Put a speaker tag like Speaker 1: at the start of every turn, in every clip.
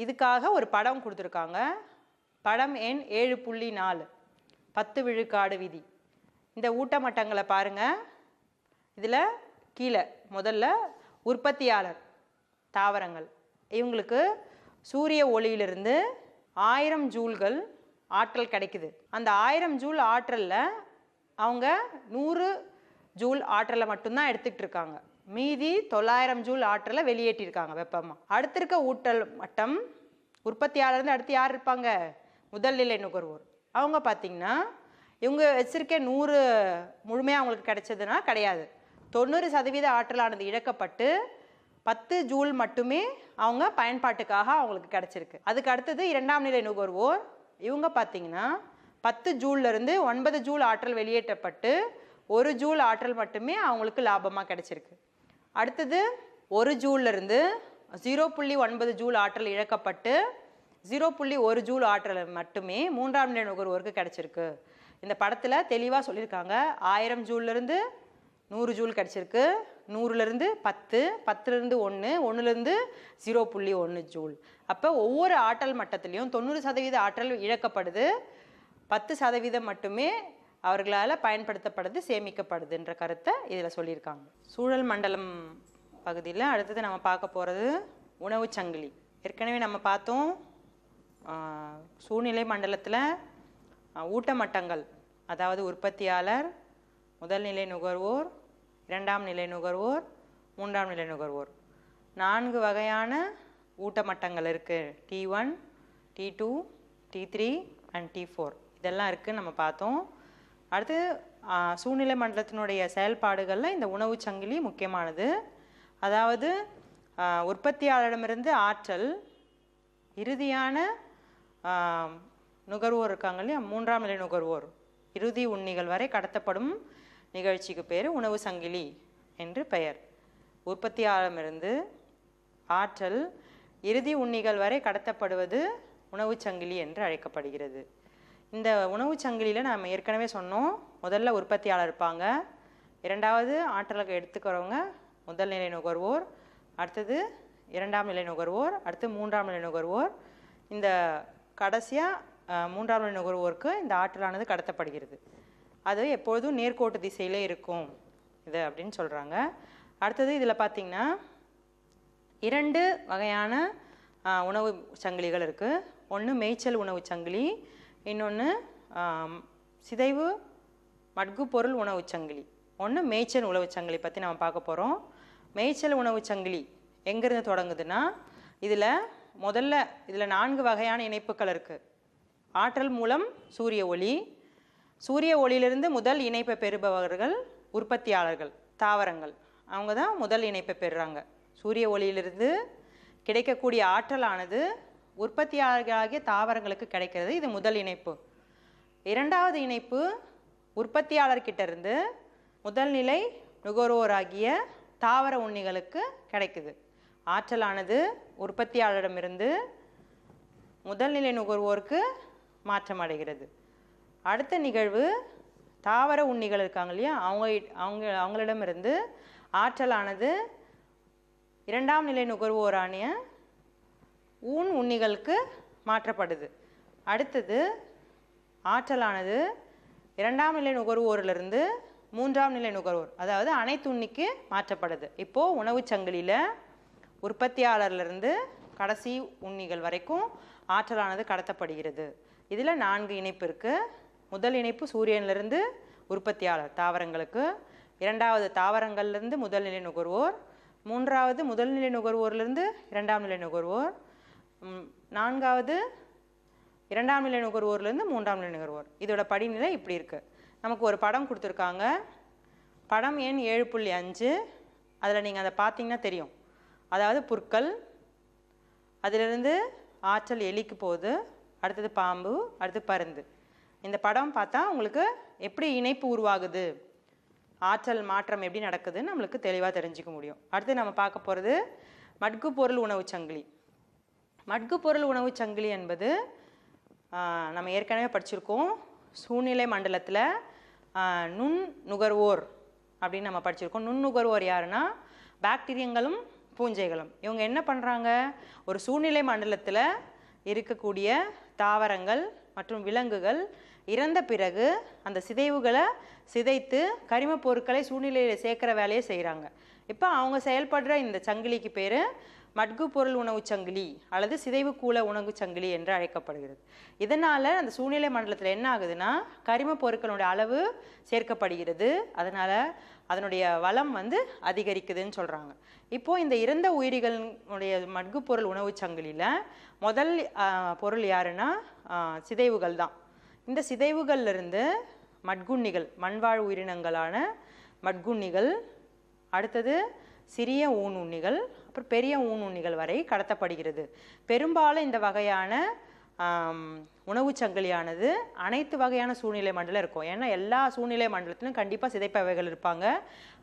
Speaker 1: இதுக்காக ஒரு படம் கொடுத்துருக்காங்க. படம் எண் 7.4 10 விழுக்காடு விதி. இந்த ஊட்டமட்டங்களை பாருங்கள். இதில் கீழே முதல்ல உற்பத்தியாளர் தாவரங்கள், இவங்களுக்கு சூரிய ஒளியிலிருந்து 1000 ஜூல்கள் ஆற்றல் கிடைக்குது. அந்த 1000 ஜூல் ஆற்றலில் அவங்க 100 ஜூல் ஆற்றலை மட்டும்தான் எடுத்துக்கிட்டு இருக்காங்க. மீதி 900 ஜூல் ஆற்றலை வெளியேற்றிருக்காங்க வெப்பமாக. அடுத்து இருக்க ஊட்டல் மட்டம் உற்பத்தியாளர்ந்து அடுத்து யார் இருப்பாங்க? முதல் நிலை நுகர்வோர். அவங்க பார்த்திங்கன்னா இவங்க வச்சிருக்க 100 முழுமையாக அவங்களுக்கு கிடைச்சதுன்னா கிடையாது. 90% ஆற்றலானது இழக்கப்பட்டு 10 ஜூல் மட்டுமே அவங்க பயன்பாட்டுக்காக அவங்களுக்கு கிடைச்சிருக்கு. அதுக்கு அடுத்தது இரண்டாம் நிலை நுகர்வோர். இவங்க பார்த்திங்கன்னா 10 ஜூல்லேருந்து 9 ஜூல் ஆற்றல் வெளியேற்றப்பட்டு 1 ஜூல் ஆற்றல் மட்டுமே அவங்களுக்கு லாபமாக கிடைச்சிருக்கு. அடுத்தது 1 ஜூல்லேருந்து 0.9 ஜூல் ஆற்றல் இழக்கப்பட்டு 0.1 ஜூல் ஆற்றல் மட்டுமே மூன்றாம் நிலை நுகர்வோருக்கு கிடைச்சிருக்கு. இந்த படத்தில் தெளிவாக சொல்லியிருக்காங்க. 1000 ஜூல்லேருந்து 100 ஜூல் கிடச்சிருக்கு, 100லேருந்து 10, 10லேருந்து 1, 1லேருந்து 0.1 ஜூல். அப்போ ஒவ்வொரு ஆற்றல் மட்டத்திலையும் 90% ஆற்றல் இழக்கப்படுது, 10% மட்டுமே அவர்களால் பயன்படுத்தப்படுது, சேமிக்கப்படுதுன்ற கருத்தை இதில் சொல்லியிருக்காங்க. சூழல் மண்டலம் பகுதியில் அடுத்தது நம்ம பார்க்க போகிறது உணவு சங்கிலி. ஏற்கனவே நம்ம பார்த்தோம் சூழ்நிலை மண்டலத்தில் ஊட்டமட்டங்கள், அதாவது உற்பத்தியாளர், முதல் நிலை நுகர்வோர், இரண்டாம் நிலை நுகர்வோர், மூன்றாம் நிலை நுகர்வோர், 4 வகையான ஊட்டமட்டங்கள் இருக்குது. T1, T2, T3 and T4 இதெல்லாம் இருக்குதுன்னு நம்ம பார்த்தோம். அடுத்து சூழ்நிலை மண்டலத்தினுடைய செயல்பாடுகளில் இந்த உணவு சங்கிலி முக்கியமானது. அதாவது உற்பத்தியாளரிடமிருந்து ஆற்றல் இறுதியான நுகர்வோர் இருக்காங்க இல்லையா, மூன்றாம் நிலை நுகர்வோர், இறுதி உண்ணிகள் வரை கடத்தப்படும் நிகழ்ச்சிக்கு பேர் உணவு சங்கிலி என்று பெயர். உற்பத்தியாளரிடமிருந்து ஆற்றல் இறுதி உண்ணிகள் வரை கடத்தப்படுவது உணவு சங்கிலி என்று அழைக்கப்படுகிறது. இந்த உணவு சங்கிலியில் நாம் ஏற்கனவே சொன்னோம், முதல்ல உற்பத்தியாளர் இருப்பாங்க, இரண்டாவது ஆற்றலுக்கு எடுத்துக்கிறவங்க முதல் நிலை நுகர்வோர், அடுத்தது இரண்டாம் நிலை நுகர்வோர், அடுத்து மூன்றாம் நிலை நுகர்வோர். இந்த கடைசியாக மூன்றாம் நிலை நுகர்வோருக்கு இந்த ஆற்றலானது கடத்தப்படுகிறது. அது எப்பொழுதும் நேர்கோட்டு திசையிலே இருக்கும் இது அப்படின்னு சொல்கிறாங்க. அடுத்தது இதில் பார்த்திங்கன்னா 2 வகையான உணவு சங்கிலிகள் இருக்குது. ஒன்று மேய்ச்சல் உணவு சங்கிலி, இன்னொன்று சிதைவு மட்கு பொருள் உணவு சங்கிலி. ஒன்று மேய்ச்சல் உணவு சங்கிலி பற்றி நம்ம பார்க்க போகிறோம். மேய்ச்சல் உணவு சங்கிலி எங்கேருந்து தொடங்குதுன்னா, இதில் 4 வகையான இணைப்புகள் இருக்குது. ஆற்றல் மூலம் சூரிய ஒளி, சூரிய ஒளியிலிருந்து முதல் இணைப்பை பெறுபவர்கள் உற்பத்தியாளர்கள், தாவரங்கள், அவங்க தான் முதல் இணைப்பை பெறுறாங்க. சூரிய ஒளியிலிருந்து கிடைக்கக்கூடிய ஆற்றலானது உற்பத்தியாளர்களாகிய தாவரங்களுக்கு கிடைக்கிறது. இது முதல் இணைப்பு. இரண்டாவது இணைப்பு உற்பத்தியாளர்கிட்ட இருந்து முதல் நிலை நுகர்வோராகிய தாவர உண்ணிகளுக்கு கிடைக்குது. ஆற்றலானது உற்பத்தியாளரிடமிருந்து முதல் நிலை நுகர்வோருக்கு மாற்றம் அடைகிறது. அடுத்த நிகழ்வு தாவர உண்ணிகள் இருக்காங்க இல்லையா, அவங்களிடமிருந்து ஆற்றலானது இரண்டாம் நிலை நுகர்வோரான ஊன் உண்ணிகளுக்கு மாற்றப்படுது. அடுத்தது ஆற்றலானது இரண்டாம் நிலை நுகர்வோரிலிருந்து மூன்றாம் நிலை நுகர்வோர், அதாவது அனைத்து உண்ணிக்கு மாற்றப்படுது. இப்போது உணவு சங்கிலியில் உற்பத்தியாளர்லேருந்து கடைசி உண்ணிகள் வரைக்கும் ஆற்றலானது கடத்தப்படுகிறது. இதில் 4 இணைப்பு இருக்குது. முதல் இணைப்பு சூரியனிலிருந்து உற்பத்தியாளர் தாவரங்களுக்கு, இரண்டாவது தாவரங்கள்லேருந்து முதல் நிலை நுகர்வோர், மூன்றாவது முதல் நிலை நுகர்வோர்லேருந்து இரண்டாம் நிலை நுகர்வோர், நான்காவது இரண்டாம் நிலை நுகர்வோர்லேருந்து மூன்றாம் நிலை நுகர்வோர். இதோட படிநிலை இப்படி இருக்குது. நமக்கு ஒரு படம் கொடுத்துருக்காங்க. படம் எண் 7.5. அதில் நீங்கள் அதை பார்த்தீங்கன்னா தெரியும். அதாவது புற்கள், அதிலிருந்து ஆற்றல் எலிக்கு போகுது, அடுத்தது பாம்பு, அடுத்து பருந்து. இந்த படம் பார்த்தா உங்களுக்கு எப்படி இணைப்பு உருவாகுது, ஆற்றல் மாற்றம் எப்படி நடக்குதுன்னு நம்மளுக்கு தெளிவாக தெரிஞ்சிக்க முடியும். அடுத்து நம்ம பார்க்க போகிறது மட்கு பொருள் உணவு சங்கிலி. மட்கு பொருள் உணவு சங்கிலி என்பது நம்ம ஏற்கனவே படிச்சிருக்கோம். சூழ்நிலை மண்டலத்தில் நுண் நுகர்வோர் அப்படின்னு நம்ம படிச்சிருக்கோம். நுண் நுகர்வோர் யாருன்னா பாக்டீரியங்களும் பூஞ்சைகளும். இவங்க என்ன பண்ணுறாங்க, ஒரு சூழ்நிலை மண்டலத்தில் இருக்கக்கூடிய தாவரங்கள் மற்றும் விலங்குகள் இறந்த பிறகு அந்த சிதைவுகளை சிதைத்து கரிமப் பொருட்களை சூழ்நிலையில் சேர்க்குற வேலையை செய்கிறாங்க. இப்போ அவங்க செயல்படுற இந்த சங்கிலிக்கு பேர் மட்கு பொருள் உணவு சங்கிலி அல்லது சிதைவு கூல உணவு சங்கிலி என்று அழைக்கப்படுகிறது. இதனால் அந்த சூழ்நிலை மண்டலத்தில் என்ன ஆகுதுன்னா கரிமப் பொருட்களுடைய அளவு சேர்க்கப்படுகிறது. அதனால் அதனுடைய வளம் அதிகரிக்குதுன்னு சொல்கிறாங்க. இப்போது இந்த இறந்த உயிரிகளுடைய மட்கு பொருள் உணவு சங்கிலியில் முதல் பொருள் யாருன்னா சிதைவுகள் தான். இந்த சிதைவுகள்லேருந்து மட்குண்ணிகள், மண்வாழ் உயிரினங்களான மட்குண்ணிகள், அடுத்தது சிறிய ஊனுண்ணிகள், அப்புறம் பெரிய ஊனுண்ணிகள் வரை கடத்தப்படுகிறது. பெரும்பாலும் இந்த வகையான உணவு சங்கிலியானது அனைத்து வகையான சூழ்நிலை மண்டலம் இருக்கும். ஏன்னா எல்லா சூழ்நிலை மண்டலத்திலும் கண்டிப்பாக சிதைப்பவைகள் இருப்பாங்க.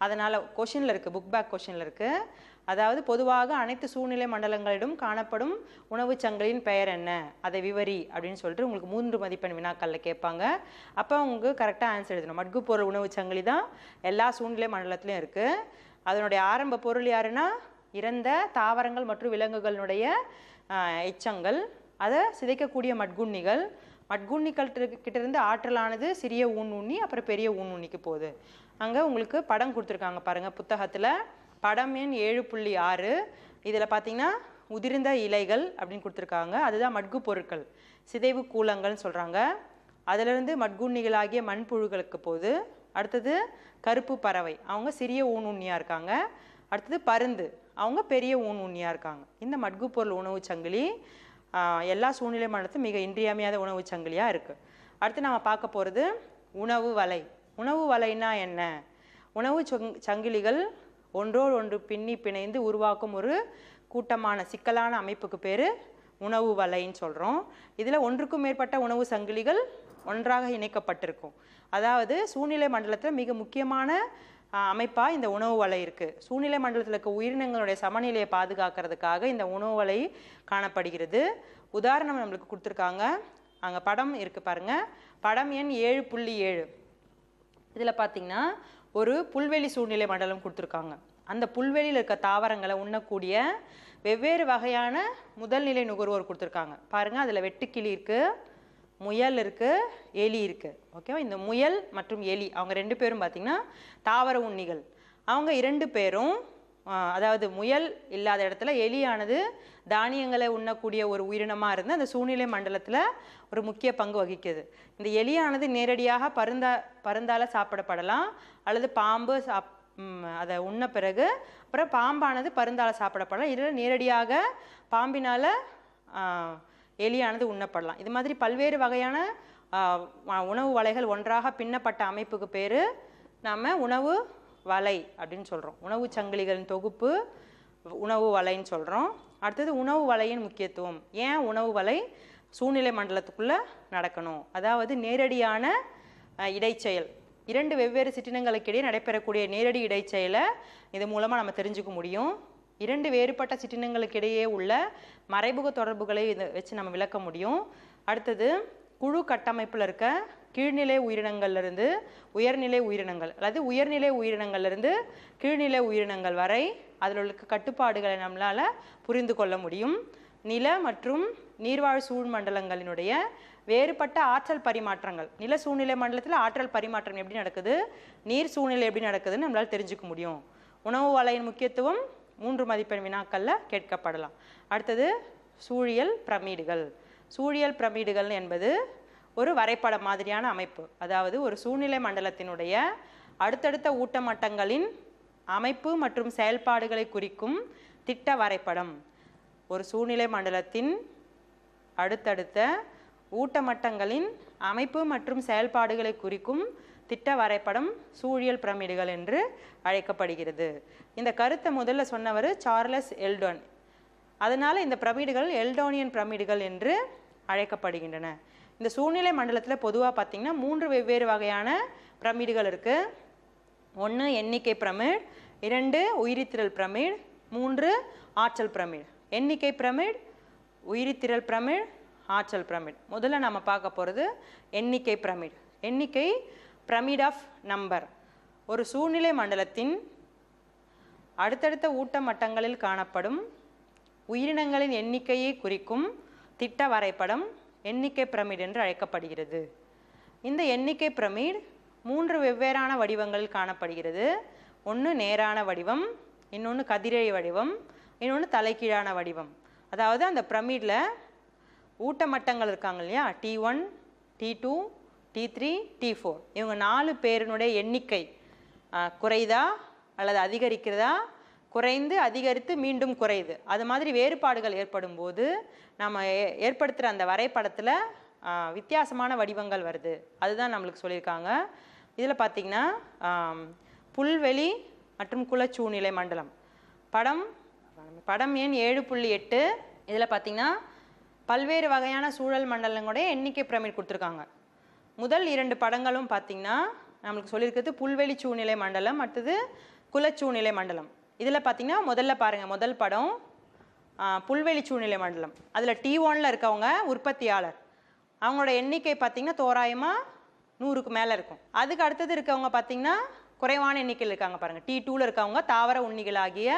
Speaker 1: அதனால் கொஷினில் இருக்குது, புக் பேக் கொஷினில் இருக்குது. அதாவது பொதுவாக அனைத்து சூழ்நிலை மண்டலங்களிலும் காணப்படும் உணவு சங்கிலியின் பெயர் என்ன, அதை விவரி அப்படின்னு சொல்லிட்டு உங்களுக்கு 3 மதிப்பெண் வினாக்களில் கேட்பாங்க. அப்போ உங்களுக்கு கரெக்டாக ஆன்சர் எழுதணும். மட்கு பொருள் உணவு சங்கிலி தான் எல்லா சூழ்நிலை மண்டலத்திலையும் இருக்குது. அதனுடைய ஆரம்ப பொருள் யாருன்னா இறந்த தாவரங்கள் மற்றும் விலங்குகளுடைய எச்சங்கள், அதை சிதைக்கக்கூடிய மட்குண்ணிகள். மட்குண்ணிகள் கிட்டேருந்து ஆற்றலானது சிறிய ஊனுண்ணி அப்புறம் பெரிய ஊனுண்ணிக்கு போகுது. அங்கே உங்களுக்கு படம் கொடுத்துருக்காங்க பாருங்கள் புத்தகத்தில். படம் எண் 7.6. இதில் பார்த்தீங்கன்னா உதிர்ந்த இலைகள் அப்படின்னு கொடுத்துருக்காங்க. அதுதான் மட்கு பொருட்கள், சிதைவு கூலங்கள்னு சொல்கிறாங்க. அதிலிருந்து மட்குண்ணிகளாகிய மண்புழுக்களுக்கு போகுது. அடுத்தது கருப்பு பறவை, அவங்க சிறிய ஊனுண்ணியாக இருக்காங்க. அடுத்தது பருந்து, அவங்க பெரிய ஊனுண்ணியாக இருக்காங்க. இந்த மட்கு பொருள் உணவு சங்கிலி எல்லா சூழ்நிலை மண்டலத்தும் மிக இன்றியமையாத உணவு சங்கிலியாக இருக்குது. அடுத்து நம்ம பார்க்க போகிறது உணவு வலை. உணவு வலைன்னா என்ன? உணவு சங்கிலிகள் ஒன்றோடு ஒன்று பின்னி பிணைந்து உருவாக்கும் ஒரு கூட்டமான சிக்கலான அமைப்புக்கு பேர் உணவு வலைன்னு சொல்கிறோம். இதில் ஒன்றுக்கும் மேற்பட்ட உணவு சங்கிலிகள் ஒன்றாக இணைக்கப்பட்டிருக்கும். அதாவது சூழ்நிலை மண்டலத்தில் மிக முக்கியமான அமைப்பாக இந்த உணவு வலை இருக்குது. சூழ்நிலை மண்டலத்தில் இருக்க உயிரினங்களுடைய சமநிலையை பாதுகாக்கிறதுக்காக இந்த உணவு வலை காணப்படுகிறது. உதாரணம் நம்மளுக்கு கொடுத்துருக்காங்க, அங்கே படம் இருக்குது பாருங்கள். படம் எண் 7.7. இதில் பார்த்திங்கன்னா ஒரு புல்வெளி சூழ்நிலை மண்டலம் கொடுத்துருக்காங்க. அந்த புல்வெளியில் இருக்க தாவரங்களை உண்ணக்கூடிய வெவ்வேறு வகையான முதல்நிலை நுகர்வோர் கொடுத்துருக்காங்க பாருங்கள். அதில் வெட்டுக்கிளி இருக்குது, முயல் இருக்குது, எலி இருக்குது. ஓகேவா? இந்த முயல் மற்றும் எலி அவங்க 2 பேரும் பார்த்திங்கன்னா தாவர உண்ணிகள். அவங்க 2 பேரும், அதாவது முயல் இல்லாத இடத்துல எலியானது தானியங்களை உண்ணக்கூடிய ஒரு உயிரினமாக இருந்து அந்த சூழ்நிலை மண்டலத்தில் ஒரு முக்கிய பங்கு வகிக்குது. இந்த எலியானது நேரடியாக பருந்தால் சாப்பிடப்படலாம், அல்லது பாம்பு அதை உண்ண பிறகு அப்புறம் பாம்பானது பருந்தால் சாப்பிடப்படலாம். இதில் நேரடியாக பாம்பினால் எலியானது உண்ணப்படலாம். இது மாதிரி பல்வேறு வகையான உணவு வலைகள் ஒன்றாக பின்னப்பட்ட அமைப்புக்கு பேர் நாம் உணவு வலை அப்படின்னு சொல்கிறோம். உணவு சங்கிலிகளின் தொகுப்பு உணவு வலைன்னு சொல்கிறோம். அடுத்தது உணவு வலையின் முக்கியத்துவம். ஏன் உணவு வலை சூழ்நிலை மண்டலத்துக்குள்ளே நடக்கணும்? அதாவது நேரடியான இடைச்செயல், 2 வெவ்வேறு சிற்றினங்களுக்கு இடையே நடைபெறக்கூடிய நேரடி இடைச்செயலை இது மூலமாக நம்ம தெரிஞ்சுக்க முடியும். 2 வேறுபட்ட சிற்றினங்களுக்கு இடையே உள்ள மறைமுக தொடர்புகளை இதை வச்சு நம்ம விளக்க முடியும். அடுத்தது குழு கட்டமைப்பில் இருக்க கீழ்நிலை உயிரினங்கள்லேருந்து உயர்நிலை உயிரினங்கள், அல்லது உயர்நிலை உயிரினங்கள்லேருந்து கீழ்நிலை உயிரினங்கள் வரை அதில் உள்ள கட்டுப்பாடுகளை நம்மளால் புரிந்து கொள்ள முடியும். நில மற்றும் நீர்வாழ் சூழ்மண்டலங்களினுடைய வேறுபட்ட ஆற்றல் பரிமாற்றங்கள், நில சூழ்நிலை மண்டலத்தில் ஆற்றல் பரிமாற்றம் எப்படி நடக்குது, நீர் சூழ்நிலை எப்படி நடக்குதுன்னு நம்மளால் தெரிஞ்சுக்க முடியும். உணவு வலையின் முக்கியத்துவம் 3 மதிப்பெண் வினாக்களில் கேட்கப்படலாம். அடுத்தது சூழியல் பிரமிடுகள். சூழியல் பிரமிடுகள் என்பது ஒரு வரைபட மாதிரியான அமைப்பு. அதாவது ஒரு சூழ்நிலை மண்டலத்தினுடைய அடுத்தடுத்த ஊட்டமட்டங்களின் அமைப்பு மற்றும் செயல்பாடுகளை குறிக்கும் திட்ட வரைபடம். ஒரு சூழ்நிலை மண்டலத்தின் அடுத்தடுத்த ஊட்டமட்டங்களின் அமைப்பு மற்றும் செயல்பாடுகளை குறிக்கும் திட்ட வரைபடம் சூழியல் பிரமிடுகள் என்று அழைக்கப்படுகிறது. இந்த கருத்தை முதல்ல சொன்னவர் சார்லஸ் எல்டன். அதனால் இந்த பிரமிடுகள் எல்டோனியன் பிரமிடுகள் என்று அழைக்கப்படுகின்றன. இந்த சூழ்நிலை மண்டலத்தில் பொதுவாக பார்த்திங்கன்னா 3 வெவ்வேறு வகையான பிரமிடுகள் இருக்குது. 1 எண்ணிக்கை பிரமிட், 2 உயிரித்திரள் பிரமிட், 3 ஆற்றல் பிரமிட். எண்ணிக்கை பிரமிட், உயிரித்திரள் பிரமிட், ஆற்றல் பிரமிட். முதல்ல நம்ம பார்க்க போகிறது எண்ணிக்கை பிரமிட். எண்ணிக்கை பிரமிட் ஆஃப் நம்பர். ஒரு சூழ்நிலை மண்டலத்தின் அடுத்தடுத்த ஊட்ட மட்டங்களில் காணப்படும் உயிரினங்களின் எண்ணிக்கையை குறிக்கும் திட்ட வரைபடம் எண்ணிக்கை பிரமிட் என்று அழைக்கப்படுகிறது. இந்த எண்ணிக்கை பிரமிட் 3 வெவ்வேறான வடிவங்களில் காணப்படுகிறது. ஒன்று நேரான வடிவம், இன்னொன்று கதிரழி வடிவம், இன்னொன்று தலைகீழான வடிவம். அதாவது அந்த பிரமிடில் ஊட்ட மட்டங்கள் இருக்காங்க இல்லையா, T1, T2, T3, T4, இவங்க 4 பேரினுடைய எண்ணிக்கை குறைதா அல்லது அதிகரிக்கிறதா, குறைந்து அதிகரித்து மீண்டும் குறையுது, அது மாதிரி வேறுபாடுகள் ஏற்படும் போது நம்ம ஏற்படுத்துகிற அந்த வரைபடத்தில் வித்தியாசமான வடிவங்கள் வருது. அதுதான் நம்மளுக்கு சொல்லியிருக்காங்க. இதில் பார்த்திங்கன்னா புல்வெளி மற்றும் குலச்சூழ்நிலை மண்டலம் படம் எண் 7.8. இதில் பார்த்திங்கன்னா பல்வேறு வகையான சூழல் மண்டலங்களுடைய எண்ணிக்கை பிரமிட் கொடுத்துருக்காங்க. முதல் 2 படங்களும் பார்த்திங்கன்னா நம்மளுக்கு சொல்லியிருக்கிறது புல்வெளி சூழ்நிலை மண்டலம், அடுத்தது குலச்சூழ்நிலை மண்டலம். இதில் பார்த்திங்கன்னா முதல்ல பாருங்கள், முதல் படம் புல்வெளி சூழ்நிலை மண்டலம். அதில் T1ல் இருக்கவங்க உற்பத்தியாளர், அவங்களோட எண்ணிக்கை பார்த்திங்கன்னா தோராயமாக 100க்கு மேலே இருக்கும். அதுக்கு அடுத்தது இருக்கவங்க பார்த்திங்கன்னா குறைவான எண்ணிக்கையில் இருக்காங்க. பாருங்கள், T2ல் இருக்கவங்க தாவர உண்ணிகளாகிய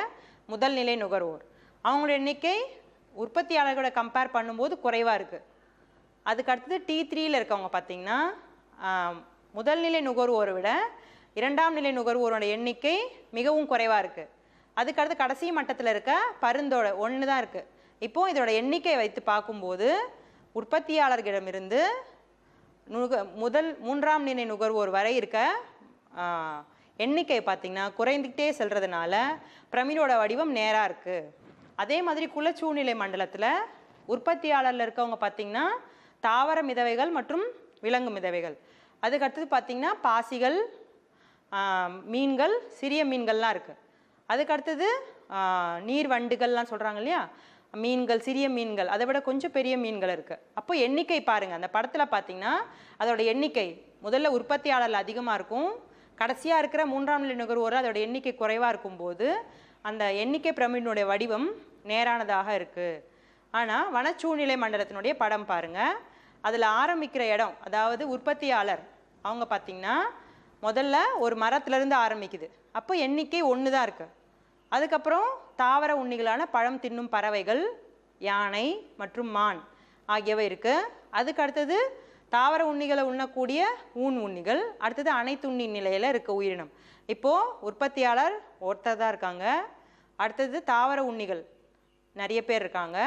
Speaker 1: முதல் நிலை நுகர்வோர், அவங்களோட எண்ணிக்கை உற்பத்தியாளர்களோட கம்பேர் பண்ணும்போது குறைவாக இருக்குது. அதுக்கு அடுத்தது T3ல் இருக்கவங்க பார்த்திங்கன்னா முதல் நிலை நுகர்வோரை விட 2ஆம் நிலை நுகர்வோரோட எண்ணிக்கை மிகவும் குறைவாக இருக்குது. அதுக்கடுத்து கடைசி மட்டத்தில் இருக்க பருந்தோட 1 தான் இருக்குது. இப்போது இதோட எண்ணிக்கையை வைத்து பார்க்கும்போது உற்பத்தியாளர்களிடமிருந்து முதல் 3ஆம் நிலை நுகர்வோர் வரை இருக்க எண்ணிக்கை பார்த்திங்கன்னா குறைந்துக்கிட்டே செல்றதுனால பிரமிடோட வடிவம் நேராக இருக்குது. அதே மாதிரி குலச்சூழ்நிலை மண்டலத்தில் உற்பத்தியாளரில் இருக்கவங்க பார்த்திங்கன்னா தாவர மிதவைகள் மற்றும் விலங்கு மிதவைகள், அதுக்கடுத்தது பார்த்திங்கன்னா பாசிகள், மீன்கள், சிறிய மீன்கள்லாம் இருக்குது. அதுக்கடுத்தது நீர் வண்டுகள்லாம் சொல்கிறாங்க இல்லையா, மீன்கள், சிறிய மீன்கள், அதை விட கொஞ்சம் பெரிய மீன்கள் இருக்குது. அப்போ எண்ணிக்கை பாருங்கள், அந்த படத்தில் பார்த்திங்கன்னா அதோட எண்ணிக்கை முதல்ல உற்பத்தியாளரில் அதிகமாக இருக்கும், கடைசியாக இருக்கிற 3ஆம் நிலை நுகர்வோர் அதோட எண்ணிக்கை குறைவாக இருக்கும்போது அந்த எண்ணிக்கை பிரமிடினுடைய வடிவம் நேரானதாக இருக்குது. ஆனால் வனச்சூழ்நிலை மண்டலத்தினுடைய படம் பாருங்கள், அதில் ஆரம்பிக்கிற இடம், அதாவது உற்பத்தியாளர் அவங்க பார்த்திங்கன்னா முதல்ல ஒரு மரத்துலேருந்து ஆரம்பிக்குது, அப்போ எண்ணிக்கை 1 தான் இருக்குது. அதுக்கப்புறம் தாவர உண்ணிகளான பழம் தின்னும் பறவைகள், யானை மற்றும் மான் ஆகியவை இருக்குது. அதுக்கு அடுத்தது தாவர உண்ணிகளை உண்ணக்கூடிய ஊன் உண்ணிகள், அடுத்தது அனைத்து உண்ணி நிலையில் இருக்க உயிரினம். இப்போது உற்பத்தியாளர் ஒருத்தர் தான் இருக்காங்க, அடுத்தது தாவர உண்ணிகள் நிறைய பேர் இருக்காங்க,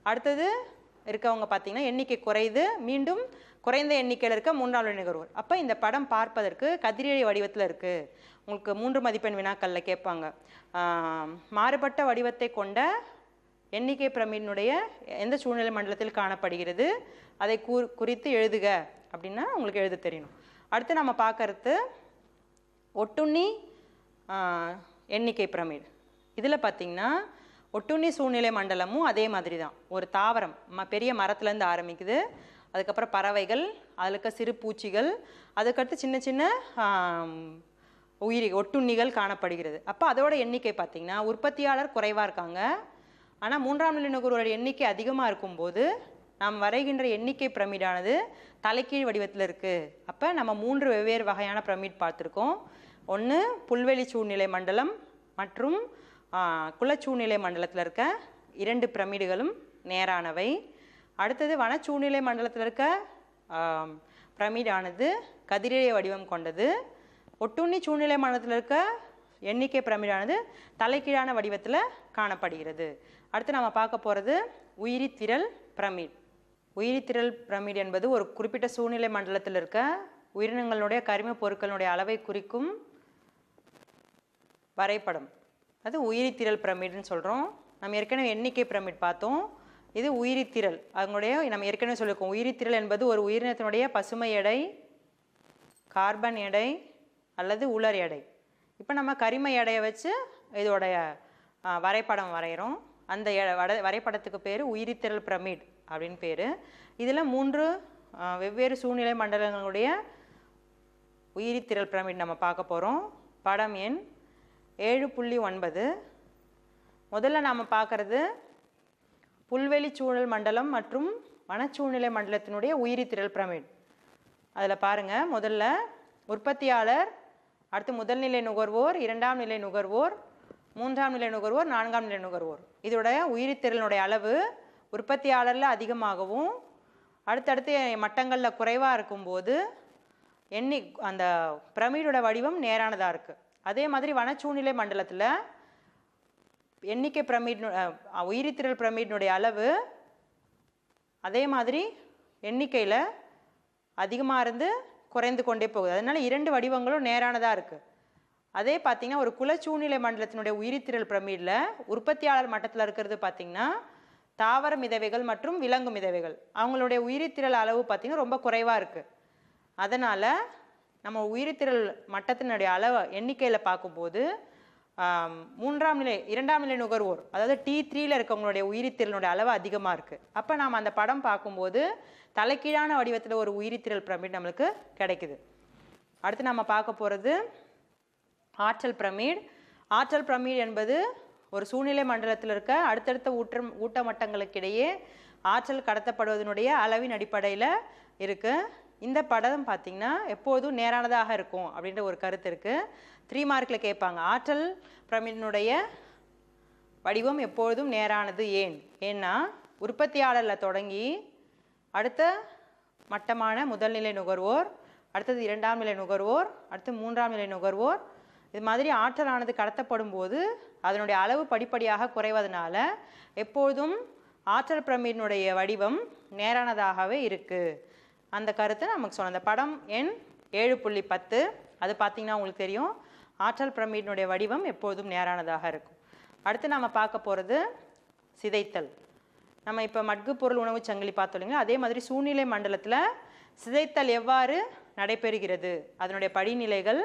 Speaker 1: அடுத்தது இருக்கவங்க பார்த்திங்கன்னா எண்ணிக்கை குறையுது, மீண்டும் குறைந்த எண்ணிக்கையில் இருக்க 3ஆம் நிலை நுகர்வோர். அப்போ இந்த படம் பார்ப்பதற்கு கதிரழி வடிவத்தில் இருக்குது. உங்களுக்கு 3 மதிப்பெண் வினாக்களில் கேட்பாங்க, மாறுபட்ட வடிவத்தை கொண்ட எண்ணிக்கை பிரமிடினுடைய எந்த சூழ்நிலை மண்டலத்தில் காணப்படுகிறது, அதை குறித்து எழுதுக அப்படின்னா உங்களுக்கு எழுத தெரியணும். அடுத்து நம்ம பார்க்கறது ஒட்டுண்ணி எண்ணிக்கை பிரமிட். இதில் பார்த்திங்கன்னா ஒட்டுண்ணி சூழ்நிலை மண்டலமும் அதே மாதிரி தான். ஒரு தாவரம் பெரிய மரத்துலேருந்து ஆரம்பிக்குது, அதுக்கப்புறம் பறவைகள், அதில் இருக்க சிறு பூச்சிகள், அதுக்கடுத்து சின்ன சின்ன ஒட்டுண்ணிகள் காணப்படுகிறது. அப்போ அதோட எண்ணிக்கை பார்த்திங்கன்னா உற்பத்தியாளர் குறைவாக இருக்காங்க, ஆனால் 3ஆம் நிலை நுகர்வோரோட எண்ணிக்கை அதிகமாக இருக்கும்போது நாம் வரைகின்ற எண்ணிக்கை பிரமிடானது தலைகீழ் வடிவத்தில் இருக்குது. அப்போ நம்ம 3 வெவ்வேறு வகையான பிரமிட் பார்த்துருக்கோம். ஒன்று புல்வெளி சூழ்நிலை மண்டலம் மற்றும் குலச்சூழ்நிலை மண்டலத்தில் இருக்க 2 பிரமிடுகளும் நேரானவை. அடுத்தது வனச்சூழ்நிலை மண்டலத்தில் இருக்க பிரமிடானது கதிரழி வடிவம் கொண்டது. ஒட்டுண்ணி சூழ்நிலை மண்டலத்தில் இருக்க எண்ணிக்கை பிரமிடானது தலைகீழான வடிவத்தில் காணப்படுகிறது. அடுத்து நம்ம பார்க்க போகிறது உயிரித்திரள் பிரமிட். உயிரித்திரள் பிரமிட் என்பது ஒரு குறிப்பிட்ட சூழ்நிலை மண்டலத்தில் இருக்க உயிரினங்களுடைய கரிம பொருட்களுடைய அளவை குறிக்கும் வரைபடம். அது உயிரித்திரள் பிரமிட்னு சொல்கிறோம். நம்ம ஏற்கனவே எண்ணிக்கை பிரமிட் பார்த்தோம், இது உயிரித்திரள். அவங்களுடைய நம்ம ஏற்கனவே சொல்லியிருக்கோம், உயிரித்திரள் என்பது ஒரு உயிரினத்தினுடைய பசுமை எடை, கார்பன் எடை அல்லது உலர் எடை. இப்போ நம்ம கரிம எடையை வச்சு இதோடைய வரைபடம் வரைகிறோம். அந்த வரைபடத்துக்கு பேர் உயிரித்திரள் பிரமிட் அப்படின்னு பேர். இதில் 3 வெவ்வேறு சூழ்நிலை மண்டலங்களுடைய உயிரித்திரள் பிரமிட் நம்ம பார்க்க போகிறோம். படம் எண் 7.9. முதல்ல நாம் பார்க்குறது புல்வெளி சூழல் மண்டலம் மற்றும் வனச்சூழ்நிலை மண்டலத்தினுடைய உயிரித்திரள் பிரமிட். அதில் பாருங்கள், முதல்ல உற்பத்தியாளர், அடுத்து முதல் நிலை நுகர்வோர், 2ஆம் நிலை நுகர்வோர், மூன்றாம் நிலை நுகர்வோர், நான்காம் நிலை நுகர்வோர். இதோட உயிரித்திரளுடைய அளவு உற்பத்தியாளரில் அதிகமாகவும் அடுத்தடுத்த மட்டங்களில் குறைவாக இருக்கும்போது அந்த பிரமிடோட வடிவம் நேரானதாக இருக்குது. அதே மாதிரி வனச்சூழ்நிலை மண்டலத்தில் எண்ணிக்கை பிரமிட் உயிரித்திரள் பிரமிடினுடைய அளவு அதே மாதிரி எண்ணிக்கையில் அதிகமாக இருந்து குறைந்து கொண்டே போகுது. அதனால் இரண்டு வடிவங்களும் நேரானதாக இருக்குது. அதே பார்த்திங்கன்னா ஒரு குலச்சூழ்நிலை மண்டலத்தினுடைய உயிரித்திரள் பிரமிடில் உற்பத்தியாளர் மட்டத்தில் இருக்கிறது பார்த்திங்கன்னா தாவர மிதவைகள் மற்றும் விலங்கு மிதவைகள். அவங்களுடைய உயிரித்திரள் அளவு பார்த்திங்கன்னா ரொம்ப குறைவாக இருக்குது. அதனால் நம்ம உயிரித்திரள் மட்டத்தினுடைய அளவு எண்ணிக்கையில் பார்க்கும்போது இரண்டாம் நிலை நுகர்வோர் அதாவது T3யில் இருக்கவங்களுடைய உயிரித்திரளுடைய அளவு அதிகமாக இருக்குது. அப்போ நாம் அந்த படம் பார்க்கும்போது தலைக்கீழான வடிவத்தில் ஒரு உயிரித்திரள் பிரமிட் நம்மளுக்கு கிடைக்குது. அடுத்து நம்ம பார்க்க போகிறது ஆற்றல் பிரமிட். ஆற்றல் பிரமிட் என்பது ஒரு சூழ்நிலை மண்டலத்தில் இருக்க அடுத்தடுத்த ஊட்ட மட்டங்களுக்கிடையே ஆற்றல் கடத்தப்படுவதனுடைய அளவின் அடிப்படையில் இருக்குது. இந்த படம் பார்த்திங்கன்னா எப்போதும் நேரானதாக இருக்கும் அப்படின்ற ஒரு கருத்து இருக்குது. 3 மார்க்கில் கேட்பாங்க, ஆற்றல் பிரமிடினுடைய வடிவம் எப்பொழுதும் நேரானது ஏன்னா உற்பத்தியாளரில் தொடங்கி அடுத்த மட்டமான முதல்நிலை நுகர்வோர், அடுத்தது இரண்டாம் நிலை நுகர்வோர், அடுத்து மூன்றாம் நிலை நுகர்வோர், இது மாதிரி ஆற்றலானது கடத்தப்படும் போது அதனுடைய அளவு படிப்படியாக குறைவதனால எப்போதும் ஆற்றல் பிரமிடினுடைய வடிவம் நேரானதாகவே இருக்குது. அந்த கருத்தை நமக்கு சொன்ன அந்த படம் எண் 7.10 அது பார்த்திங்கன்னா உங்களுக்கு தெரியும். ஆற்றல் பிரமிடினுடைய வடிவம் எப்போதும் நேரானதாக இருக்கும். அடுத்து நம்ம பார்க்க போகிறது சிதைத்தல். நம்ம இப்போ மட்கு பொருள் உணவு சங்கிலி பார்த்தோம் இல்லைங்களா, அதே மாதிரி சூழ்நிலை மண்டலத்தில் சிதைத்தல் எவ்வாறு நடைபெறுகிறது அதனுடைய படிநிலைகள்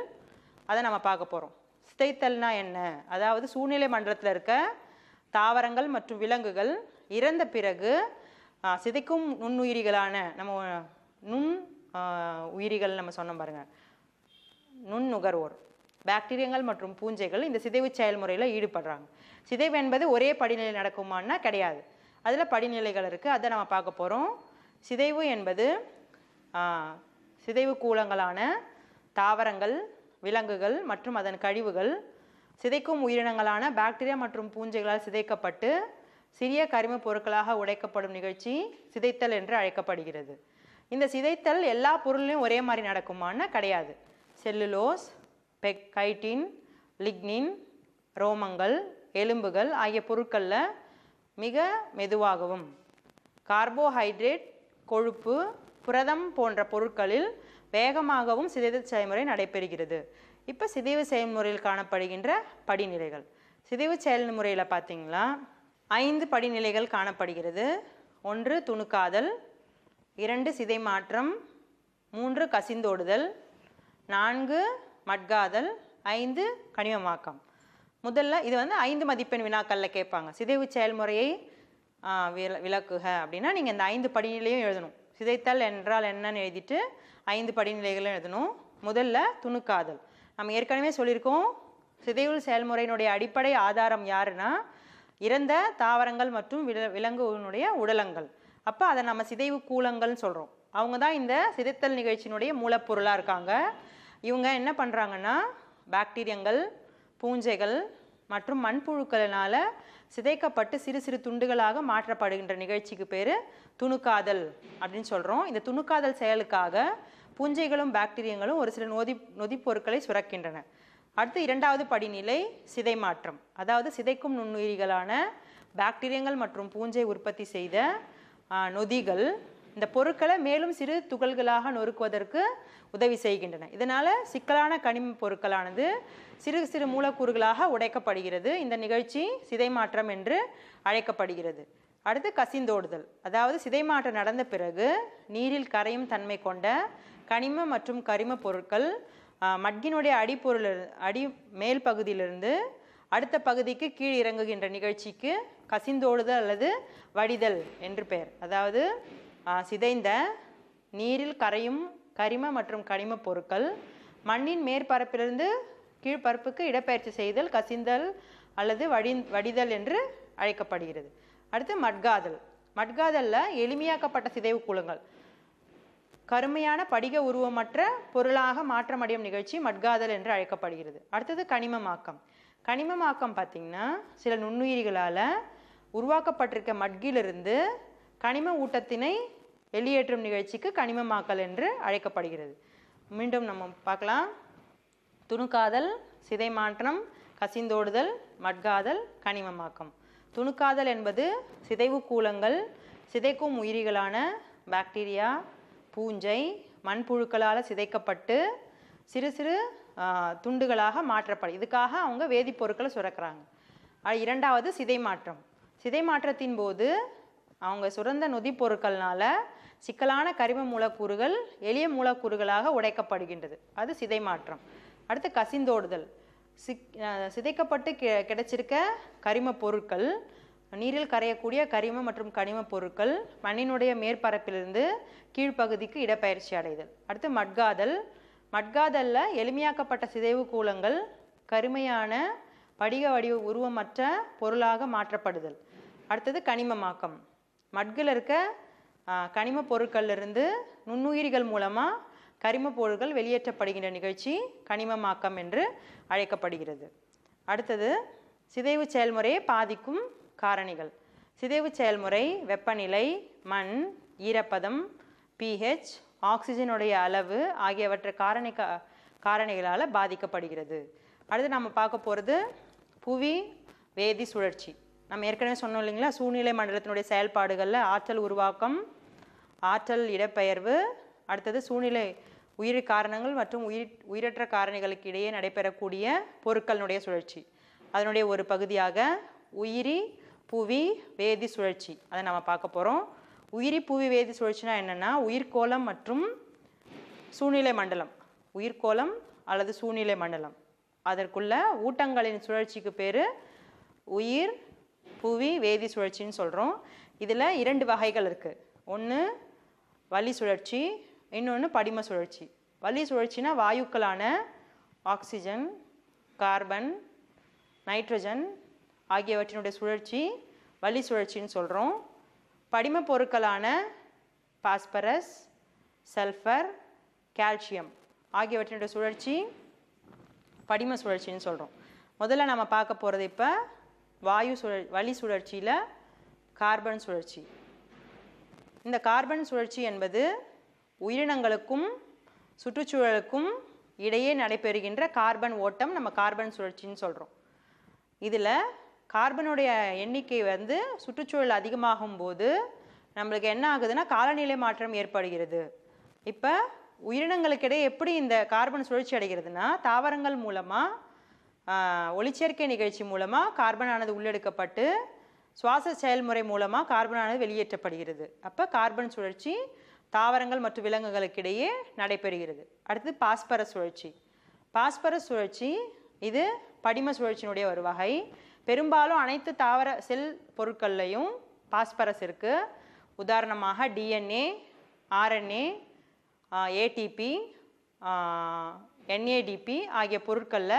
Speaker 1: அதை நம்ம பார்க்க போகிறோம். சிதைத்தல்னா என்ன? அதாவது சூழ்நிலை மண்டலத்தில் இருக்க தாவரங்கள் மற்றும் விலங்குகள் இறந்த பிறகு சிதைக்கும் நுண்ணுயிரிகளான நம்ம உயிரிகள் நம்ம சொன்னோம் பாருங்கள், நுண்நுகர்வோர் பாக்டீரியங்கள் மற்றும் பூஞ்சைகள் இந்த சிதைவு செயல்முறையில் ஈடுபடுறாங்க. சிதைவு என்பது ஒரே படிநிலை நடக்குமான்னா கிடையாது, அதில் படிநிலைகள் இருக்குது. அதை நம்ம பார்க்க போகிறோம். சிதைவு என்பது சிதைவு கூலங்களான தாவரங்கள், விலங்குகள் மற்றும் அதன் கழிவுகள் சிதைக்கும் உயிரினங்களான பாக்டீரியா மற்றும் பூஞ்சைகளால் சிதைக்கப்பட்டு சிறிய கரிம பொருட்களாக உடைக்கப்படும் நிகழ்ச்சி சிதைத்தல் என்று அழைக்கப்படுகிறது. இந்த சிதைத்தல் எல்லா பொருளையும் ஒரே மாதிரி நடக்குமான்னா கிடையாது. செல்லுலோஸ், கைட்டின், லிக்னின், ரோமங்கள், எலும்புகள் ஆகிய பொருட்களில் மிக மெதுவாகவும், கார்போஹைட்ரேட், கொழுப்பு, புரதம் போன்ற பொருட்களில் வேகமாகவும் சிதைவு செயல்முறை நடைபெறுகிறது. இப்போ சிதைவு செயல்முறையில் காணப்படுகின்ற படிநிலைகள். சிதைவு செயல்முறையில் பார்த்தீங்களா 5 படிநிலைகள் காணப்படுகிறது. 1 துணுக்காதல், 2 சிதை மாற்றம், 3 கசிந்தோடுதல், 4 மட்காதல், 5 கனிமமாக்கம். முதல்ல இது 5 மதிப்பெண் வினாக்களில் கேட்பாங்க. சிதைவு செயல்முறையை விளக்குக அப்படின்னா நீங்கள் இந்த 5 படிநிலையும் எழுதணும். சிதைத்தல் என்றால் என்னன்னு எழுதிட்டு 5 படிநிலைகளும் எழுதணும். முதல்ல துணுக்காதல். நம்ம ஏற்கனவே சொல்லியிருக்கோம், சிதைவு செயல்முறையினுடைய அடிப்படை ஆதாரம் யாருன்னா இறந்த தாவரங்கள் மற்றும் விலங்குகளுடைய உடலங்கள். அப்போ அதை நம்ம சிதைவு கூலங்கள்னு சொல்கிறோம். அவங்க தான் இந்த சிதைத்தல் நிகழ்ச்சியினுடைய மூலப்பொருளாக இருக்காங்க. இவங்க என்ன பண்ணுறாங்கன்னா பாக்டீரியங்கள், பூஞ்சைகள் மற்றும் மண்புழுக்களினால் சிதைக்கப்பட்டு சிறு சிறு துண்டுகளாக மாற்றப்படுகின்ற நிகழ்ச்சிக்கு பேர் துணுக்காதல் அப்படின்னு சொல்கிறோம். இந்த துணுக்காதல் செயலுக்காக பூஞ்சைகளும் பாக்டீரியங்களும் ஒரு சில நொதிப்பொருட்களை சுரக்கின்றன. அடுத்து 2வது படிநிலை சிதை மாற்றம். அதாவது சிதைக்கும் நுண்ணுயிரிகளான பாக்டீரியங்கள் மற்றும் பூஞ்சை உற்பத்தி செய்த நொதிகள் இந்த பொருட்களை மேலும் சிறு துகள்களாக நொறுக்குவதற்கு உதவி செய்கின்றன. இதனால் சிக்கலான கனிம பொருட்களானது சிறு சிறு மூலக்கூறுகளாக உடைக்கப்படுகிறது. இந்த நிகழ்ச்சி சிதை மாற்றம் என்று அழைக்கப்படுகிறது. அடுத்து கசிந்தோடுதல். அதாவது சிதை மாற்றம் நடந்த பிறகு நீரில் கரையும் தன்மை கொண்ட கனிம மற்றும் கரிம பொருட்கள் மட்கினுடைய அடி மேல் பகுதியிலிருந்து அடுத்த பகுதிக்கு கீழ் இறங்குகின்ற நிகழ்ச்சிக்கு கசிந்தோடுதல் அல்லது வடிதல் என்று பெயர். அதாவது சிதைந்த நீரில் கரையும் கரிம மற்றும் கனிம பொருட்கள் மண்ணின் மேற்பரப்பிலிருந்து கீழ்ப்பரப்புக்கு இடப்பெயர்ச்சி செய்தல் கசிந்தல் அல்லது வடிதல் என்று அழைக்கப்படுகிறது. அடுத்து மட்காதல். மட்காதலில் எளிமையாக்கப்பட்ட சிதைவு கூலங்கள் கருமையான படிக உருவமற்ற பொருளாக மாற்றமடையும் நிகழ்ச்சி மட்காதல் என்று அழைக்கப்படுகிறது. அடுத்தது கனிமமாக்கம். கனிமமாக்கம் பார்த்திங்கன்னா சில நுண்ணுயிரிகளால் உருவாக்கப்பட்டிருக்க மட்கிலிருந்து கனிம ஊட்டத்தினை வெளியேற்றும் நிகழ்ச்சிக்கு கனிமமாக்கல் என்று அழைக்கப்படுகிறது. மீண்டும் நம்ம பார்க்கலாம். துணுக்காதல், சிதைமாற்றம், கசிந்தோடுதல், மட்காதல், கனிமமாக்கம். துணுக்காதல் என்பது சிதைவு கூலங்கள் சிதைக்கும் உயிரிகளான பாக்டீரியா, பூஞ்சை, மண்புழுக்களால் சிதைக்கப்பட்டு சிறு சிறு துண்டுகளாக மாற்றப்படும். இதுக்காக அவங்க வேதிப்பொருட்களை சுரக்கிறாங்க. இரண்டாவது சிதைமாற்றம். சிதைமாற்றத்தின் போது அவங்க சுரந்த நொதிப்பொருட்கள்னால சிக்கலான கரிம மூலக்கூறுகள் எளிய மூலக்கூறுகளாக உடைக்கப்படுகின்றது. அது சிதைமாற்றம். அடுத்து கசிந்தோடுதல். சிதைக்கப்பட்டு கிடைச்சிருக்க கரிம பொருட்கள் நீரில் கரையக்கூடிய கரிம மற்றும் கனிம பொருட்கள் மண்ணினுடைய மேற்பரப்பிலிருந்து கீழ்ப்பகுதிக்கு இடப்பெயர்ச்சி அடைதல். அடுத்து மட்காதல். மட்காதல்ல எளிமையாக்கப்பட்ட சிதைவு கூலங்கள் கருமையான படிக வடிவ உருவமற்ற பொருளாக மாற்றப்படுதல். அடுத்தது கனிமமாக்கம். மட்கில் இருக்க கனிம பொருட்களிலிருந்து நுண்ணுயிரிகள் மூலமாக கரிம பொருட்கள் வெளியேற்றப்படுகின்ற நிகழ்ச்சி கனிமமாக்கம் என்று அழைக்கப்படுகிறது. அடுத்தது சிதைவு செயல்முறையை பாதிக்கும் காரணிகள். சிதைவு செயல்முறை வெப்பநிலை, மண், ஈரப்பதம், pH, ஆக்சிஜனுடைய அளவு ஆகியவற்றை காரணிகளால் பாதிக்கப்படுகிறது. அடுத்து நம்ம பார்க்க போகிறது புவி வேதி சுழற்சி. நம்ம ஏற்கனவே சொன்னோம் இல்லைங்களா, சூழ்நிலை மண்டலத்தினுடைய செயல்பாடுகளில் ஆற்றல் உருவாக்கம், ஆற்றல் இடப்பெயர்வு, அடுத்தது சூழ்நிலை உயிரி காரணங்கள் மற்றும் உயிரற்ற காரணிகளுக்கு இடையே நடைபெறக்கூடிய பொருட்களினுடைய சுழற்சி. அதனுடைய ஒரு பகுதியாக உயிரி புவி வேதி சுழற்சி அதை நம்ம பார்க்க போகிறோம். உயிரி புவி வேதி சுழற்சினா என்னென்னா, உயிர்கோளம் மற்றும் சூழ்நிலை மண்டலம், உயிர்கோளம் அல்லது சூழ்நிலை மண்டலம் அதற்குள்ள ஊட்டங்களின் சுழற்சிக்கு பேர் உயிர் புவி வேதி சுழற்சின்னு சொல்கிறோம். இதில் 2 வகைகள் இருக்குது. ஒன்று வளி சுழற்சி, இன்னொன்று படிம சுழற்சி. வளி சுழற்சினா வாயுக்களான ஆக்சிஜன், கார்பன், நைட்ரஜன் ஆகியவற்றினுடைய சுழற்சி வளி சுழற்சின்னு சொல்கிறோம். படிம பொருட்களான பாஸ்பரஸ், சல்ஃபர், கால்சியம் ஆகியவற்றினுடைய சுழற்சி படிம சுழற்சின்னு சொல்கிறோம். முதல்ல நம்ம பார்க்க போகிறது இப்போ வளி சுழற்சியில் கார்பன் சுழற்சி. இந்த கார்பன் சுழற்சி என்பது உயிரினங்களுக்கும் சுற்றுச்சூழலுக்கும் இடையே நடைபெறுகின்ற கார்பன் ஓட்டம் நம்ம கார்பன் சுழற்சின்னு சொல்கிறோம். இதில் கார்பனுடைய எண்ணிக்கை சுற்றுச்சூழல் அதிகமாகும் போது நம்மளுக்கு என்ன ஆகுதுன்னா காலநிலை மாற்றம் ஏற்படுகிறது. இப்போ உயிரினங்களுக்கிடையே எப்படி இந்த கார்பன் சுழற்சி அடைகிறதுனா, தாவரங்கள் மூலமாக ஒளிச்சேர்க்கை நிகழ்ச்சி மூலமாக கார்பனானது உள்ளெடுக்கப்பட்டு சுவாச செயல்முறை மூலமாக கார்பனானது வெளியேற்றப்படுகிறது. அப்போ கார்பன் சுழற்சி தாவரங்கள் மற்றும் விலங்குகளுக்கிடையே நடைபெறுகிறது. அடுத்து பாஸ்பரஸ் சுழற்சி. பாஸ்பரஸ் சுழற்சி இது படிம சுழற்சியினுடைய ஒரு வகை. பெரும்பாலும் அனைத்து தாவர செல் பொருட்கள்லையும் பாஸ்பரஸ் இருக்குது. உதாரணமாக டிஎன்ஏ, ஆர்என்ஏ, ஏடிபி, என்ஏடிபி ஆகிய பொருட்களில்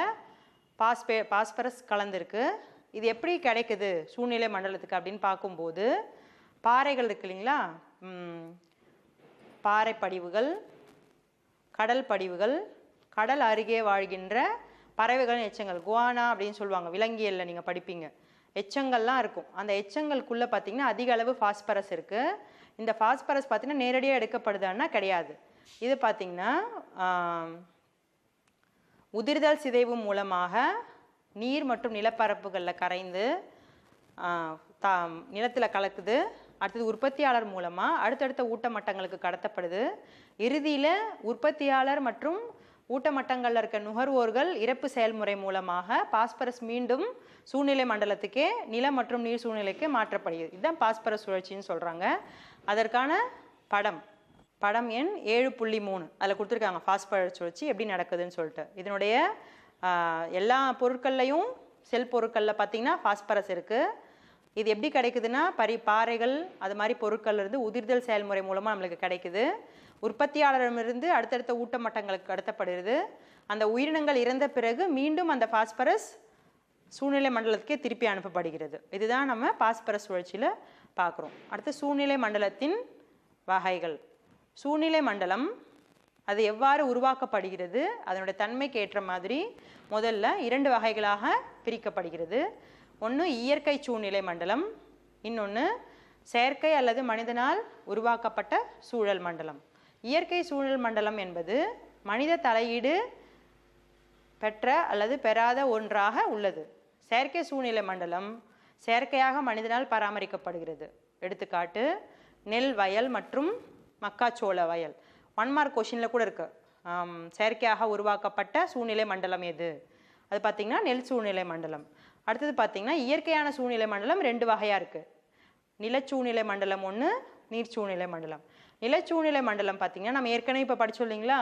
Speaker 1: பாஸ்பரஸ் கலந்துருக்கு. இது எப்படி கிடைக்குது சூழ்நிலை மண்டலத்துக்கு அப்படின்னு பார்க்கும்போது, பாறைகள் இருக்கு இல்லைங்களா, பாறை படிவுகள், கடல் படிவுகள், கடல் அருகே வாழ்கின்ற பறவைகள் எச்சங்கள், குவானா அப்படின்னு சொல்லுவாங்க, விலங்கியலில் நீங்கள் படிப்பீங்க, எச்சங்கள்லாம் இருக்கும். அந்த எச்சங்களுக்குள்ளே பார்த்திங்கன்னா அதிக அளவு பாஸ்பரஸ் இருக்குது. இந்த பாஸ்பரஸ் பார்த்திங்கன்னா நேரடியாக எடுக்கப்படுதான்னா கிடையாது. இது பார்த்திங்கன்னா உதிர்தல் சிதைவு மூலமாக நீர் மற்றும் நிலப்பரப்புகளில் கரைந்து நிலத்தில் கலக்குது. அடுத்தது உற்பத்தியாளர் மூலமாக அடுத்தடுத்த ஊட்டமட்டங்களுக்கு கடத்தப்படுது. இறுதியில் உற்பத்தியாளர் மற்றும் ஊட்டமட்டங்களில் இருக்க நுகர்வோர்கள் இறப்பு செயல்முறை மூலமாக பாஸ்பரஸ் மீண்டும் சூழ்நிலை மண்டலத்துக்கே நில மற்றும் நீர் சூழ்நிலைக்கு மாற்றப்படுகிறது. இதுதான் பாஸ்பரஸ் சுழற்சின்னு சொல்கிறாங்க. அதற்கான படம் எண் 7.3 அதில் கொடுத்துருக்காங்க பாஸ்பரஸ் சுழற்சி எப்படி நடக்குதுன்னு சொல்லிட்டு. இதனுடைய எல்லா பொருட்கள்லையும் செல் பொருட்களில் பார்த்திங்கன்னா பாஸ்பரஸ் இருக்குது. இது எப்படி கிடைக்குதுன்னா பாறைகள் அது மாதிரி பொருட்கள்லேருந்து உதிர்தல் செயல்முறை மூலமாக நம்மளுக்கு கிடைக்குது. உற்பத்தியாளரிடமிருந்து அடுத்தடுத்த ஊட்டமட்டங்களுக்கு கடத்தப்படுகிறது. அந்த உயிரினங்கள் இறந்த பிறகு மீண்டும் அந்த பாஸ்பரஸ் சூழ்நிலை மண்டலத்துக்கே திருப்பி அனுப்பப்படுகிறது. இதுதான் நம்ம பாஸ்பரஸ் சுழற்சியில் பார்க்குறோம். அடுத்து சூழ்நிலை மண்டலத்தின் வகைகள். சூழ்நிலை மண்டலம் அது எவ்வாறு உருவாக்கப்படுகிறது, அதனுடைய தன்மைக்கு ஏற்ற மாதிரி முதல்ல 2 வகைகளாக பிரிக்கப்படுகிறது. ஒன்று இயற்கை சூழ்நிலை மண்டலம், இன்னொன்று செயற்கை அல்லது மனிதனால் உருவாக்கப்பட்ட சூழல் மண்டலம். இயற்கை சூழல் மண்டலம் என்பது மனித தலையீடு பெற்ற அல்லது பெறாத ஒன்றாக உள்ளது. செயற்கை சூழ்நிலை மண்டலம் செயற்கையாக மனிதனால் பராமரிக்கப்படுகிறது. எடுத்துக்காட்டு நெல் வயல் மற்றும் மக்காச்சோள வயல். 1 மார்க் கொஷினில் கூட இருக்கு, செயற்கையாக உருவாக்கப்பட்ட சூழ்நிலை மண்டலம் எது? அது பார்த்திங்கன்னா நெல் சூழ்நிலை மண்டலம். அடுத்தது பார்த்திங்கன்னா இயற்கையான சூழ்நிலை மண்டலம் 2 வகையாக இருக்குது. நிலச்சூழ்நிலை மண்டலம் ஒன்று, நீர் சூழ்நிலை மண்டலம். நிலச்சூழ்நிலை மண்டலம் பார்த்திங்கன்னா நம்ம ஏற்கனவே இப்போ படித்தோம் இல்லைங்களா,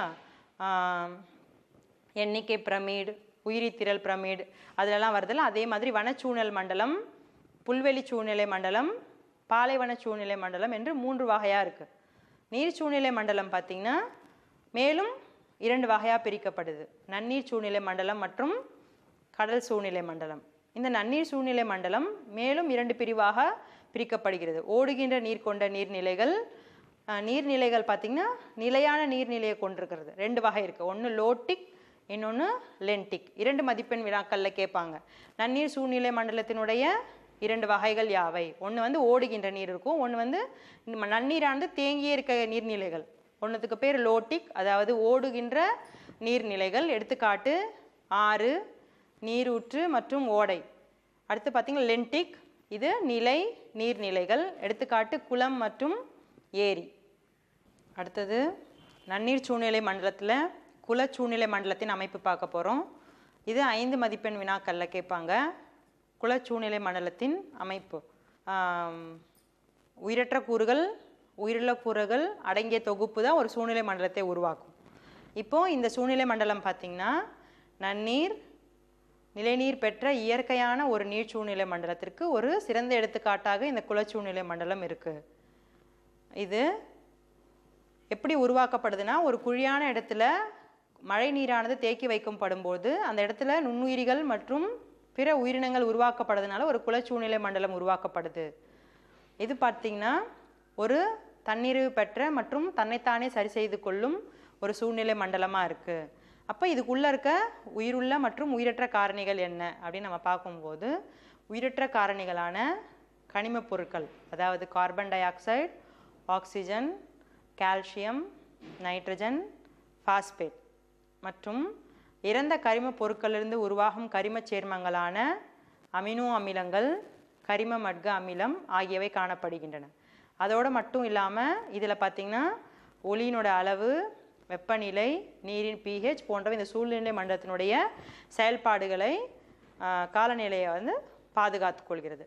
Speaker 1: எண்ணிக்கை பிரமிடு, உயிரித்திரல் பிரமிடு அதிலெல்லாம் வருதில்ல, அதே மாதிரி வனச்சூழல் மண்டலம், புல்வெளி சூழ்நிலை மண்டலம், பாலைவன சூழ்நிலை மண்டலம் என்று 3 வகையாக இருக்குது. நீர் சூழ்நிலை மண்டலம் பார்த்திங்கன்னா மேலும் 2 வகையாக பிரிக்கப்படுது. நன்னீர் சூழ்நிலை மண்டலம் மற்றும் கடல் சூழ்நிலை மண்டலம். இந்த நன்னீர் சூழ்நிலை மண்டலம் மேலும் 2 பிரிவாக பிரிக்கப்படுகிறது. ஓடுகின்ற நீர் கொண்ட நீர்நிலைகள். நீர்நிலைகள் பார்த்திங்கன்னா நிலையான நீர்நிலையை கொண்டிருக்கிறது. 2 வகை இருக்குது. ஒன்று லோட்டிக், இன்னொன்று லென்டிக். 2 மதிப்பெண் வினாக்களில் கேட்பாங்க. நன்னீர் சூழ்நிலை மண்டலத்தினுடைய 2 வகைகள் யாவை? ஒன்று ஓடுகின்ற நீர் இருக்கும், ஒன்று நன்னீரானது தேங்கியே இருக்க நீர்நிலைகள். ஒன்றுத்துக்கு பேர் லோட்டிக், அதாவது ஓடுகின்ற நீர்நிலைகள். எடுத்துக்காட்டு ஆறு, நீரூற்று மற்றும் ஓடை. அடுத்து பார்த்திங்கன்னா லென்டிக், இது நிலை நீர்நிலைகள். எடுத்துக்காட்டு குளம் மற்றும் ஏரி. அடுத்தது நன்னீர் சூழ்நிலை மண்டலத்தில் குல சூழ்நிலை மண்டலத்தின் அமைப்பு பார்க்க போகிறோம். இது 5 மதிப்பெண் வினாக்களில் கேட்பாங்க. குல சூழ்நிலை மண்டலத்தின் அமைப்பு உயிரற்ற கூறுகள், உயிருள்ள கூறுகள் அடங்கிய தொகுப்பு தான் ஒரு சூழ்நிலை மண்டலத்தை உருவாக்கும். இப்போது இந்த சூழ்நிலை மண்டலம் பார்த்திங்கன்னா நன்னீர், நிலைநீர் பெற்ற இயற்கையான ஒரு நீர் சூழ்நிலை மண்டலத்திற்கு ஒரு சிறந்த எடுத்துக்காட்டாக இந்த குல சூழ்நிலை மண்டலம் இருக்குது. இது எப்படி உருவாக்கப்படுதுன்னா, ஒரு குழியான இடத்துல மழை நீரானது தேக்கி வைக்கப்படும்போது அந்த இடத்துல நுண்ணுயிரிகள் மற்றும் பிற உயிரினங்கள் உருவாக்கப்படுறதுனால ஒரு குல சூழ்நிலை மண்டலம் உருவாக்கப்படுது. இது பார்த்திங்கன்னா ஒரு தன்னிறைவு பெற்ற மற்றும் தன்னைத்தானே சரி செய்து கொள்ளும் ஒரு சூழ்நிலை மண்டலமாக இருக்குது. அப்போ இதுக்குள்ளே இருக்க உயிருள்ள மற்றும் உயிரற்ற காரணிகள் என்ன அப்படின்னு நம்ம பார்க்கும்போது, உயிரற்ற காரணிகளான கனிமப் பொருட்கள், அதாவது carbon di oxide, oxygen, calcium, nitrogen, phosphate மற்றும் இறந்த கரிம பொருட்களிலிருந்து உருவாகும் கரிமச் சேர்மங்களான அமினோ அமிலங்கள், கரிம மட்க அமிலம் ஆகியவை காணப்படுகின்றன. அதோடு மட்டும் இல்லாமல் இதில் பார்த்திங்கன்னா ஒளியினோட அளவு, வெப்பநிலை, நீரின் pH போன்றவை இந்த சூழ்நிலை மண்டலத்தினுடைய செயல்பாடுகளை, காலநிலையை பாதுகாத்து கொள்கிறது.